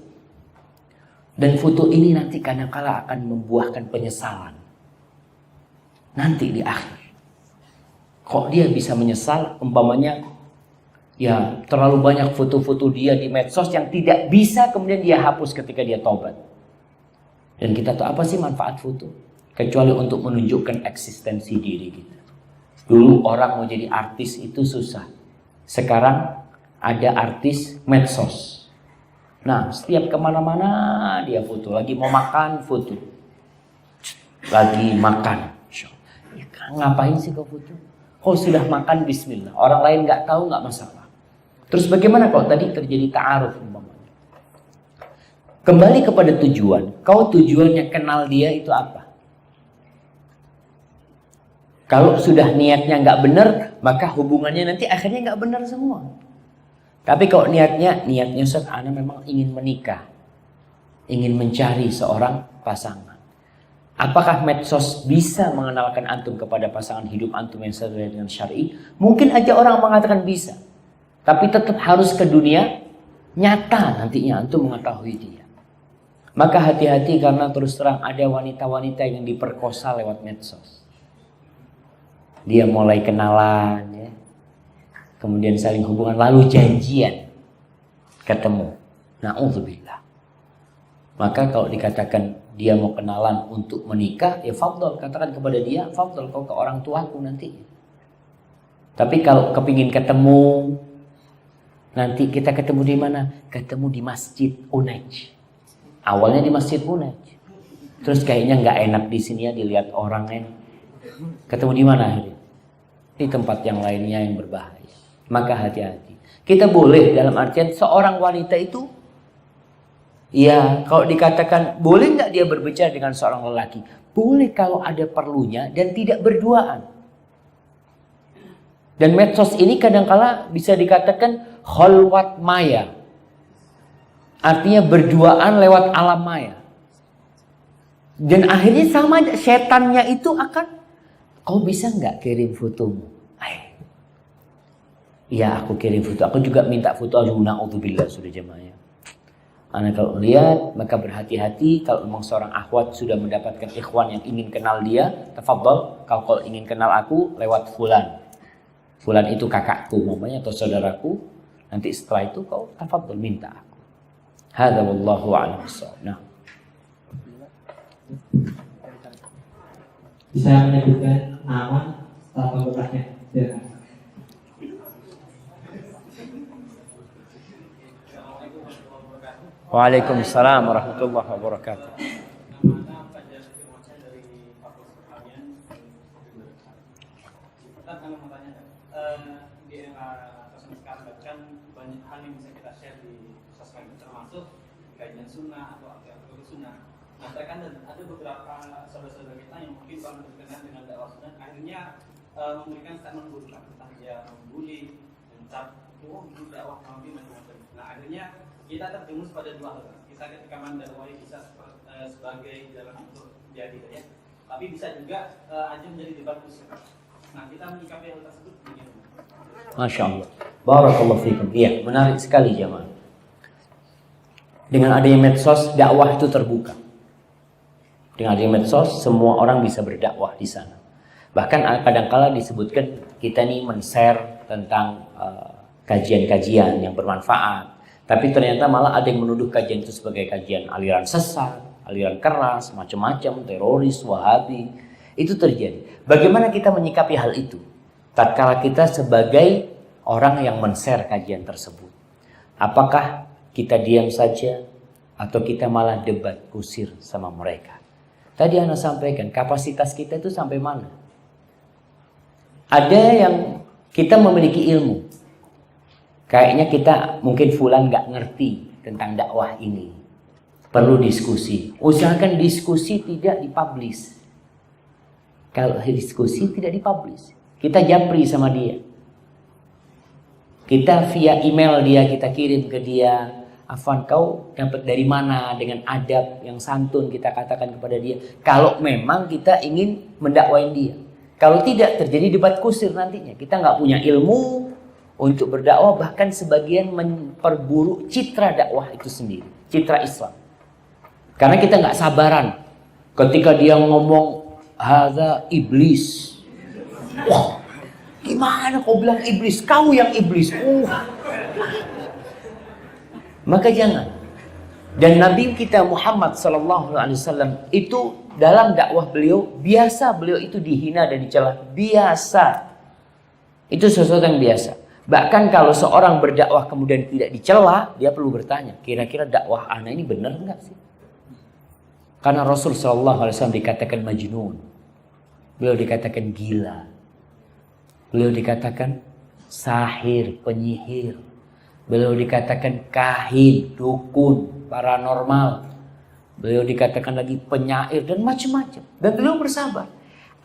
Dan foto ini nanti kadang-kala akan membuahkan penyesalan. Nanti di akhir. Kok dia bisa menyesal? Umpamanya ya terlalu banyak foto-foto dia di medsos yang tidak bisa kemudian dia hapus ketika dia taubat. Dan kita tahu apa sih manfaat foto? Kecuali untuk menunjukkan eksistensi diri kita. Dulu orang mau jadi artis itu susah. Sekarang ada artis medsos. Nah, setiap kemana-mana dia foto. Lagi mau makan, foto. Lagi makan. Ya, ngapain sih kau foto? Kau sudah makan, bismillah. Orang lain nggak tahu, nggak masalah. Terus bagaimana kalau tadi terjadi ta'aruf? Kembali kepada tujuan. Kau tujuannya kenal dia itu apa? Kalau sudah niatnya nggak benar, maka hubungannya nanti akhirnya nggak benar semua. Tapi kalau niatnya Ustaz, ana memang ingin menikah, ingin mencari seorang pasangan. Apakah medsos bisa mengenalkan antum kepada pasangan hidup antum yang sesuai dengan syar'i? Mungkin aja orang mengatakan bisa, tapi tetap harus ke dunia nyata nantinya antum mengetahui dia. Maka hati-hati karena terus terang ada wanita-wanita yang diperkosa lewat medsos. Dia mulai kenalan ya. Kemudian saling hubungan lalu janjian ketemu. Na'udzubillah. Maka kalau dikatakan dia mau kenalan untuk menikah, ya fadhol, katakan kepada dia, fadhol kau ke orang tuaku nanti. Tapi kalau kepingin ketemu, nanti kita ketemu di mana? Ketemu di Masjid Unaj. Awalnya di Masjid Unaj. Terus kayaknya nggak enak di sini ya dilihat orang ini. Ketemu di mana akhirnya? Di tempat yang lainnya yang berbahaya. Maka hati-hati. Kita boleh dalam artian seorang wanita itu, ya kalau dikatakan boleh nggak dia berbicara dengan seorang lelaki? Boleh kalau ada perlunya dan tidak berduaan. Dan medsos ini kadangkala bisa dikatakan khalwat maya. Artinya berduaan lewat alam maya. Dan akhirnya sama setannya itu akan, kau bisa nggak kirim fotomu? Ya aku kirim foto. Aku juga minta foto. Na'udzubillah sudah jemaahnya. Anda kalau lihat maka berhati-hati. Kalau memang seorang akhwat sudah mendapatkan ikhwan yang ingin kenal dia, tafadhol. Kalau ingin kenal aku lewat fulan. Fulan itu kakakku mamanya atau saudaraku. Nanti setelah itu kau tafadhol minta aku. Hadza wallahu a'lam bissawab. Nah. Bisa menyebutkan nama setelah beberapa silakan. Waalaikumsalam warahmatullahi wabarakatuh. Di era sosmed sekarang kan banyak hal yang bisa kita share di sosmed, termasuk kajian sunnah atau artikel sunnah. Nah, terkadang ada beberapa saudara-saudara kita yang mungkin kurang berkenan dengan dakwah sunnah, akhirnya memberikan statement buruk tentang dia membuli, mencap, oh itu dakwah nabi macam-macam. Nah, akhirnya kita terjerumus pada dua hal. Kita ketika mendakwai bisa sebagai jalan untuk jadi ya, tapi bisa juga aja menjadi debat kusir. Nah, kita menyikapi hal tersebut begini. Masya Allah. Barakallahu fikum. Iya, menarik sekali jemaah. Dengan adanya medsos, dakwah itu terbuka. Dengan adanya medsos, semua orang bisa berdakwah di sana. Bahkan kadang-kala disebutkan kita nih men-share tentang kajian-kajian yang bermanfaat. Tapi ternyata malah ada yang menuduh kajian itu sebagai kajian aliran sesat, aliran keras, macam-macam, teroris, wahabi. Itu terjadi. Bagaimana kita menyikapi hal itu? Tatkala kita sebagai orang yang men-share kajian tersebut. Apakah kita diam saja atau kita malah debat kusir sama mereka? Tadi Ana sampaikan, kapasitas kita itu sampai mana? Ada yang kita memiliki ilmu. Kayaknya kita mungkin fulan nggak ngerti tentang dakwah ini. Perlu diskusi. Usahakan diskusi tidak dipublish. Kalau diskusi tidak dipublish, kita japri sama dia. Kita via email dia, kita kirim ke dia. Afwan, kau dapat dari mana? Dengan adab yang santun kita katakan kepada dia. Kalau memang kita ingin mendakwain dia. Kalau tidak, terjadi debat kusir nantinya. Kita nggak punya ilmu untuk berdakwah, bahkan sebagian memperburuk citra dakwah itu sendiri, citra Islam. Karena kita nggak sabaran ketika dia ngomong hadza iblis. Wah, gimana kau bilang iblis? Kau yang iblis. Maka jangan. Dan Nabi kita Muhammad SAW itu dalam dakwah beliau biasa, beliau itu dihina dan dicela, biasa. Itu sesuatu yang biasa. Bahkan kalau seorang berdakwah kemudian tidak dicela, dia perlu bertanya, kira-kira dakwah ana ini benar enggak sih? Karena Rasul SAW dikatakan majnun. Beliau dikatakan gila. Beliau dikatakan sahir, penyihir. Beliau dikatakan kahin, dukun, paranormal. Beliau dikatakan lagi penyair dan macam-macam. Dan beliau bersabar.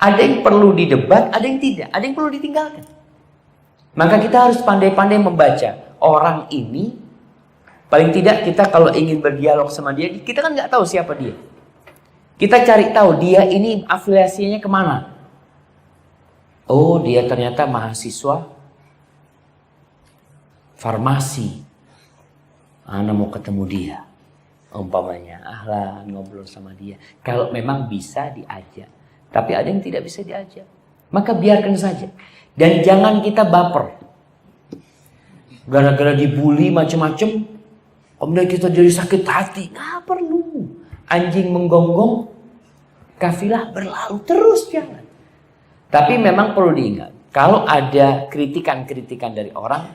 Ada yang perlu didebat, ada yang tidak. Ada yang perlu ditinggalkan. Maka kita harus pandai-pandai membaca orang ini. Paling tidak kita kalau ingin berdialog sama dia, kita kan nggak tahu siapa dia. Kita cari tahu dia ini afiliasinya kemana. Oh, dia ternyata mahasiswa farmasi. Ana mau ketemu dia. umpamanya ahlan ngobrol sama dia. Kalau memang bisa diajak, tapi ada yang tidak bisa diajak, maka biarkan saja. Dan jangan kita baper gara-gara dibully macam-macam, kemudian kita jadi sakit hati. Nggak perlu. Anjing menggonggong, kafilah berlalu terus jalan. Tapi memang perlu diingat, kalau ada kritikan-kritikan dari orang,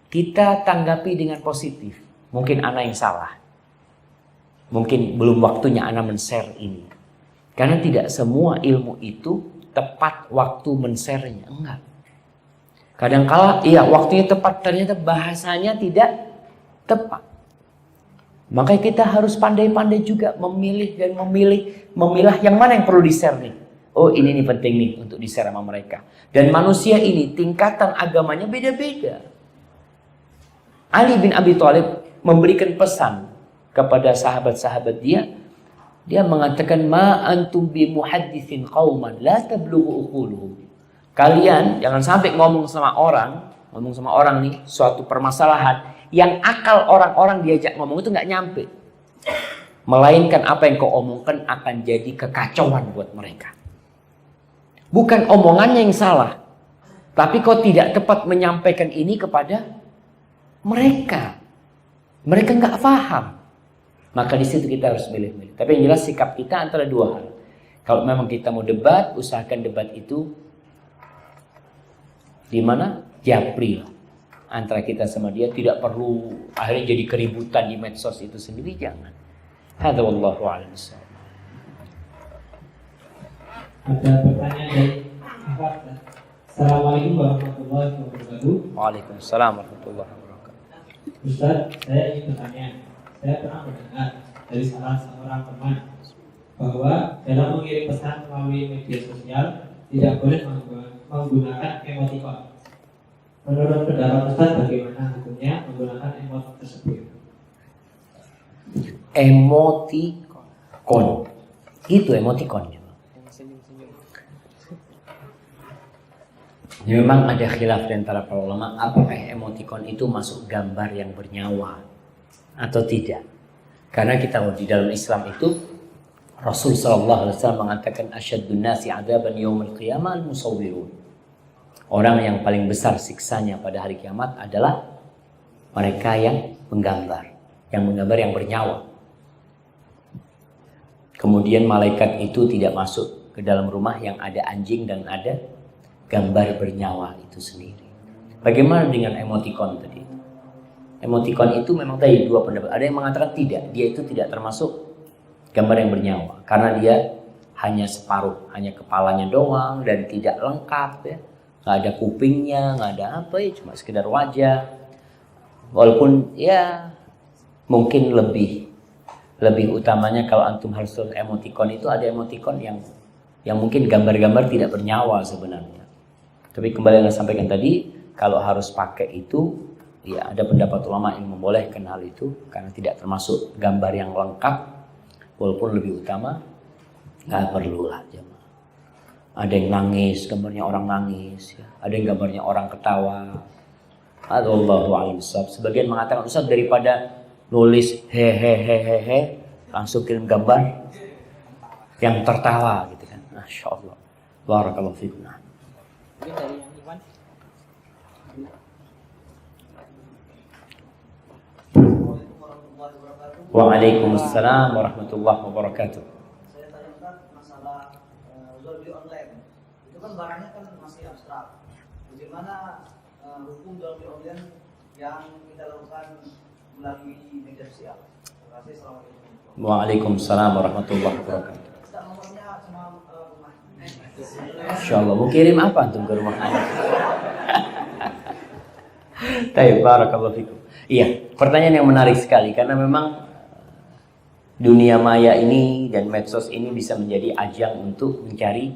kita tanggapi dengan positif. Mungkin ana yang salah. Mungkin belum waktunya ana men-share ini. Karena tidak semua ilmu itu tepat waktu men-share-nya. Enggak. Kadangkala iya waktunya tepat, ternyata bahasanya tidak tepat. Makanya kita harus pandai-pandai juga memilih dan memilah yang mana yang perlu di-share nih. Oh ini nih penting nih untuk di-share sama mereka. Dan manusia ini tingkatan agamanya beda-beda. Ali bin Abi Thalib memberikan pesan kepada sahabat-sahabat dia. Dia mengatakan ma antum bi muhadditsin qauman la tablughu uquluhum. Kalian jangan sampai ngomong sama orang nih suatu permasalahan yang akal orang-orang diajak ngomong itu nggak nyampe. Melainkan apa yang kau omongkan akan jadi kekacauan buat mereka. Bukan omongannya yang salah, tapi kau tidak tepat menyampaikan ini kepada mereka. Mereka nggak paham. Maka di situ kita harus milih-milih. Tapi yang jelas sikap kita antara dua hal. Kalau memang kita mau debat, usahakan debat itu di mana? Japri lah. Antara kita sama dia, tidak perlu akhirnya jadi keributan di medsos itu sendiri, jangan. Hadza wallahu a'lam. Ada pertanyaan dari Ahmad. Assalamualaikum warahmatullahi wabarakatuh. Waalaikumsalam warahmatullahi wabarakatuh. Ustaz, saya ingin bertanya. Saya pernah mendengar dari salah seorang teman bahwa dalam mengirim pesan melalui media sosial tidak boleh menggunakan emoticon. Menurut pendapat Ustaz, bagaimana hukumnya menggunakan emot tersebut? Emoticon. Itu emoticonnya. Memang ada khilaf di antara para ulama apakah emoticon itu masuk gambar yang bernyawa atau tidak. Karena kita tahu di dalam Islam itu Rasul sallallahu alaihi wasallam mengatakan asyaddun nasi 'adaban yaumil qiyamah al-musawwirun. Orang yang paling besar siksanya pada hari kiamat adalah mereka yang menggambar yang bernyawa. Kemudian malaikat itu tidak masuk ke dalam rumah yang ada anjing dan ada gambar bernyawa itu sendiri. Bagaimana dengan emoticon tadi? Emoticon itu memang tadi dua pendapat. Ada yang mengatakan tidak, dia itu tidak termasuk gambar yang bernyawa karena dia hanya separuh, hanya kepalanya doang dan tidak lengkap ya. Nggak ada kupingnya, nggak ada apa ya, cuma sekedar wajah. Walaupun ya mungkin lebih utamanya kalau antum harus emoticon itu ada emoticon yang mungkin gambar-gambar tidak bernyawa sebenarnya. Tapi kembali yang saya sampaikan tadi, kalau harus pakai itu, ya ada pendapat ulama yang membolehkan hal itu karena tidak termasuk gambar yang lengkap, walaupun lebih utama nggak perlu lah jemaah. Ada yang nangis, gambarnya orang nangis, ya. Ada yang gambarnya orang ketawa. Allahu a'lam bishawab. Sebagian mengatakan Ustaz daripada nulis hehehehehe langsung kirim gambar yang tertawa gitu kan. Masya Allah. Barakallahu fikum. Mungkin dari yang Iwan. Waalaikumsalam warahmatullahi wabarakatuh. Saya tanyakan masalah jual beli online. Itu kan barangnya kan masih abstrak. Bagaimana hukum jual beli online yang kita lakukan melalui media sosial? Terima kasih. Assalamualaikum. Waalaikumsalam warahmatullahi wabarakatuh. Kita nomornya sama rumah. Insyaallah mau kirim apa antum ke rumah Anda? Baik, barakallahu fikum. Iya, pertanyaan yang menarik sekali karena memang dunia maya ini dan medsos ini bisa menjadi ajang untuk mencari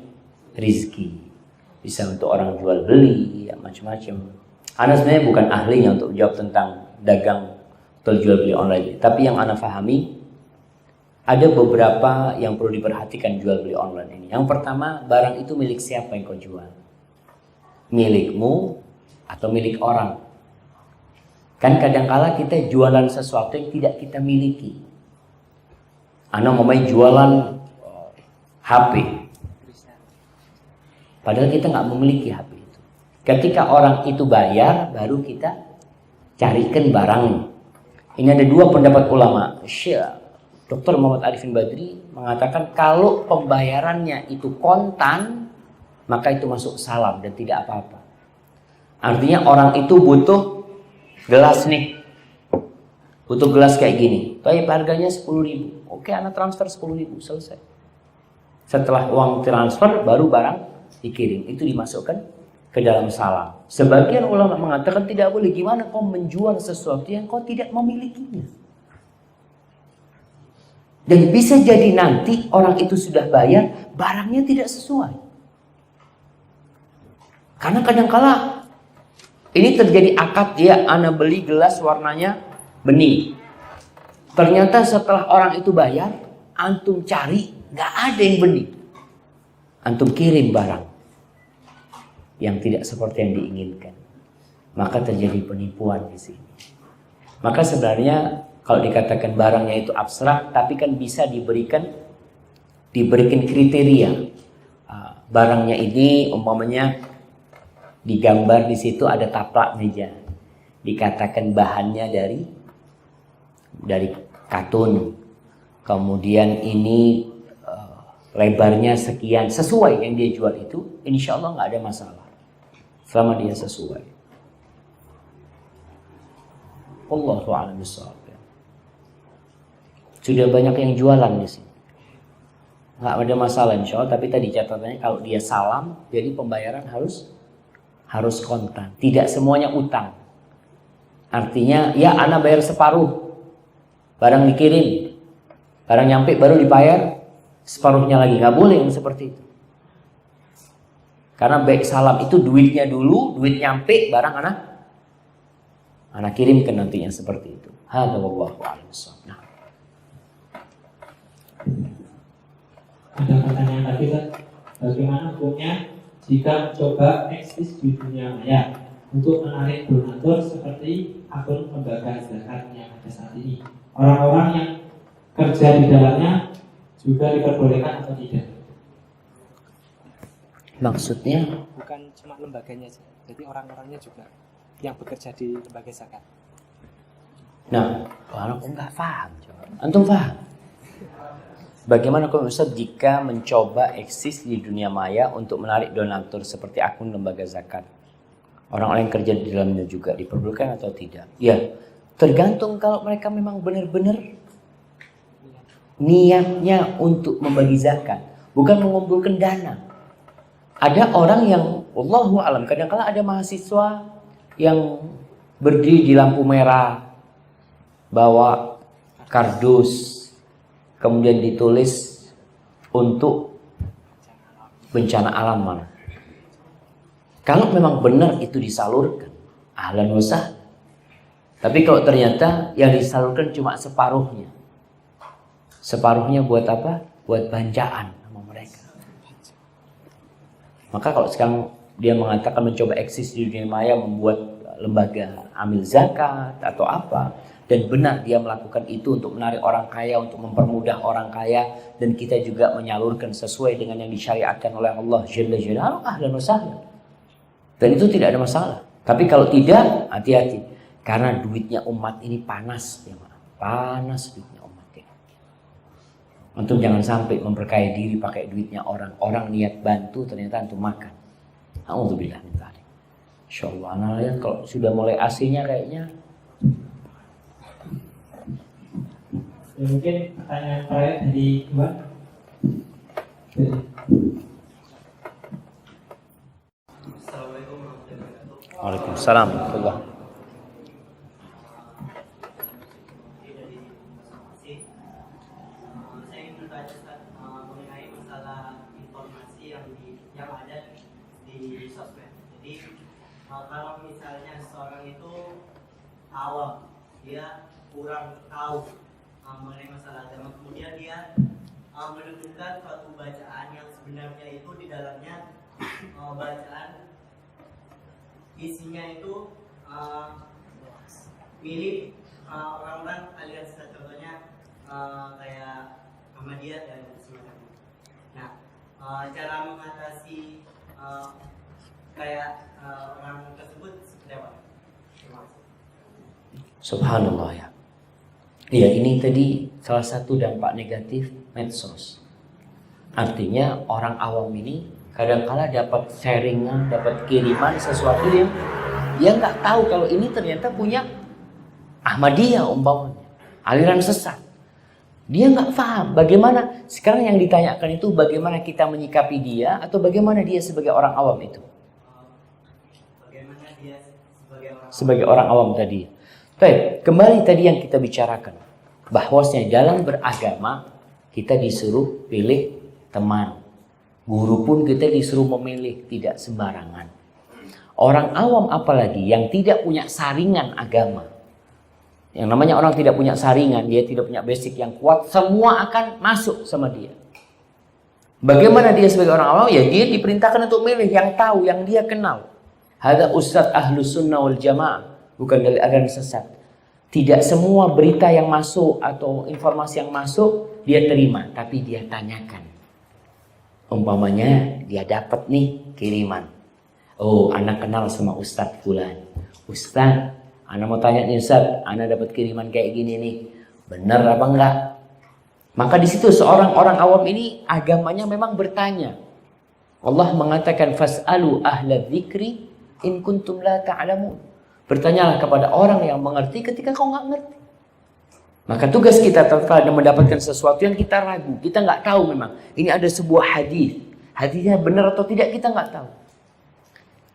rizki. Bisa untuk orang jual beli, ya, macam-macam. Ana sebenarnya bukan ahlinya untuk jawab tentang dagang atau jual beli online. Tapi yang ana pahami, ada beberapa yang perlu diperhatikan jual beli online ini. Yang pertama, barang itu milik siapa yang kau jual? Milikmu atau milik orang? Kan kadangkala kita jualan sesuatu yang tidak kita miliki. Ana mau jualan HP. Padahal kita nggak memiliki HP itu. Ketika orang itu bayar, baru kita carikan barangnya. Ini ada dua pendapat ulama. Syekh Dr. Muhammad Arifin Badri mengatakan kalau pembayarannya itu kontan, maka itu masuk salam dan tidak apa-apa. Artinya orang itu butuh gelas nih. Butuh gelas kayak gini. Tapi harganya 10.000. Oke, Anda transfer 10.000, selesai. Setelah uang transfer, baru barang dikirim. Itu dimasukkan ke dalam salam. Sebagian ulama mengatakan tidak boleh. Gimana kau menjual sesuatu yang kau tidak memilikinya? Dan bisa jadi nanti orang itu sudah bayar, barangnya tidak sesuai. Karena kadang-kala ini terjadi akad, ya, Ana beli gelas warnanya bening. Ternyata setelah orang itu bayar, antum cari, nggak ada yang bening. Antum kirim barang yang tidak seperti yang diinginkan. Maka terjadi penipuan di sini. Maka sebenarnya kalau dikatakan barangnya itu abstrak, tapi kan bisa diberikan kriteria. Barangnya ini umpamanya digambar di situ ada taplak meja. Dikatakan bahannya dari katun. Kemudian ini lebarnya sekian, sesuai yang dia jual itu, insya Allah nggak ada masalah selama dia sesuai. Allahu a'lam bishawab. Sudah banyak yang jualan di sini, nggak ada masalah insya Allah. Tapi tadi catatannya kalau dia salam, jadi pembayaran harus kontan, tidak semuanya utang. Artinya ya ana bayar separuh, barang dikirim, barang nyampe baru dibayar separuhnya lagi. Nggak boleh yang seperti itu. Karena baik salam itu duitnya dulu, duit nyampe, barang anak kirimkan nantinya seperti itu. Hadza wallahu a'lam bishawab. Nah. Ada pertanyaan lagi, Ustaz. Bagaimana hukumnya jika mencoba eksis di dunia maya untuk menarik donatur seperti akun lembaga zakat yang ada saat ini? Orang-orang yang kerja di dalamnya juga diperbolehkan atau tidak? Maksudnya? Bukan cuma lembaganya saja, jadi orang-orangnya juga yang bekerja di lembaga zakat. Nah, orang nggak paham. Antum paham? Bagaimana kalau Ustaz jika mencoba eksis di dunia maya untuk menarik donatur seperti akun lembaga zakat? Orang-orang yang kerja di dalamnya juga diperbolehkan atau tidak? Ya, tergantung kalau mereka memang benar-benar niatnya untuk membagi zakat, bukan mengumpulkan dana. Ada orang yang, wallahu alam, kadang-kala ada mahasiswa yang berdiri di lampu merah, bawa kardus, kemudian ditulis untuk bencana alam mana. Kalau memang benar itu disalurkan, ahlan wa sahlan. Tapi kalau ternyata yang disalurkan cuma separuhnya, separuhnya buat apa? Buat banjaan sama mereka. Maka kalau sekarang dia mengatakan mencoba eksis di dunia maya, membuat lembaga amil zakat atau apa, dan benar dia melakukan itu untuk menarik orang kaya, untuk mempermudah orang kaya, dan kita juga menyalurkan sesuai dengan yang disyariatkan oleh Allah Jalla Jalaluhu, ahlan wa sahlan. Dan itu tidak ada masalah. Tapi kalau tidak, hati-hati, karena duitnya umat ini panas, ya, panas duitnya umat ini. Antum jangan sampai memperkaya diri pakai duitnya orang. Orang niat bantu, ternyata antum makan. Alhamdulillah min dzalik. Insyaallah, ana lihat kalau sudah mulai AC-nya kayaknya. Ya, mungkin pertanyaan terakhir dari Iwan. Assalamualaikum warahmatullahi wabarakatuh. Waalaikumsalam warahmatullahi. Saya ingin bertanya Ustaz, mengenai masalah informasi yang ada di sosmed. Jadi kalau misalnya seorang itu awam, dia kurang tahu mengenai masalah agama, kemudian dia menentukan suatu bacaan yang sebenarnya itu di dalamnya bacaan isinya itu milik orang-orang alias contohnya kayak Ahmadiyah dan semacamnya. Nah, cara mengatasi orang tersebut seperti apa? Terima kasih. Subhanallah ya. Iya, ini tadi salah satu dampak negatif medsos. Artinya orang awam ini kadang-kala dapat sharingan, dapat kiriman sesuatu yang dia nggak tahu kalau ini ternyata punya Ahmadiyah umpamanya, aliran sesat. Dia nggak paham bagaimana. Sekarang yang ditanyakan itu bagaimana kita menyikapi dia atau bagaimana dia sebagai orang awam itu. Bagaimana dia Sebagai orang awam tadi. Baik, kembali tadi yang kita bicarakan. Bahwasanya dalam beragama kita disuruh pilih teman. Guru pun kita disuruh memilih, tidak sembarangan. Orang awam apalagi yang tidak punya saringan agama. Yang namanya orang tidak punya saringan, dia tidak punya basic yang kuat, semua akan masuk sama dia. Bagaimana dia sebagai orang awam? Ya dia diperintahkan untuk milih yang tahu, yang dia kenal. Hada ustadz ahlus sunnah wal jamaah. Bukan dari aliran sesat. Tidak semua berita yang masuk atau informasi yang masuk dia terima, tapi dia tanyakan. Umpamanya dia dapat nih kiriman. Oh, anak kenal sama Ustadz Fulan. Ustadz, anak mau tanya nih Ustadz, anak dapat kiriman kayak gini nih. Benar apa enggak? Maka di situ seorang orang awam ini agamanya memang bertanya. Allah mengatakan fas'alu ahla dzikri in kuntum la ta'lamun. Bertanyalah kepada orang yang mengerti ketika kau nggak ngerti. Maka tugas kita tatkala mendapatkan sesuatu yang kita ragu, kita nggak tahu memang. Ini ada sebuah hadis, hadisnya benar atau tidak kita nggak tahu.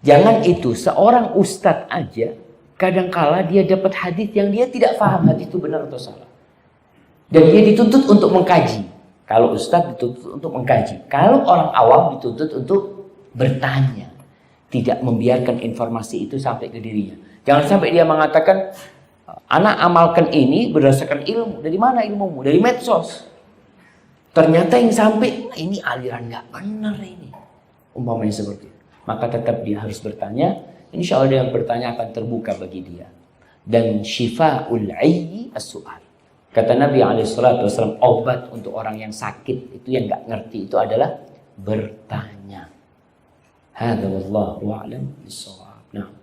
Jangan itu seorang ustadz aja, kadangkala dia dapat hadis yang dia tidak paham hadis itu benar atau salah. Dan dia dituntut untuk mengkaji. Kalau ustadz dituntut untuk mengkaji. Kalau orang awam dituntut untuk bertanya, tidak membiarkan informasi itu sampai ke dirinya. Jangan sampai dia mengatakan, anak amalkan ini berdasarkan ilmu. Dari mana ilmumu? Dari medsos. Ternyata yang sampai, ini aliran nggak benar ini. Umpamanya seperti itu. Maka tetap dia harus bertanya. Insya Allah dia yang bertanya akan terbuka bagi dia. Dan syifa'ul ayyi as-su'al. Kata Nabi SAW, obat untuk orang yang sakit, itu yang nggak ngerti, itu adalah bertanya. Hadza wallahu a'lam bissawab. Nah.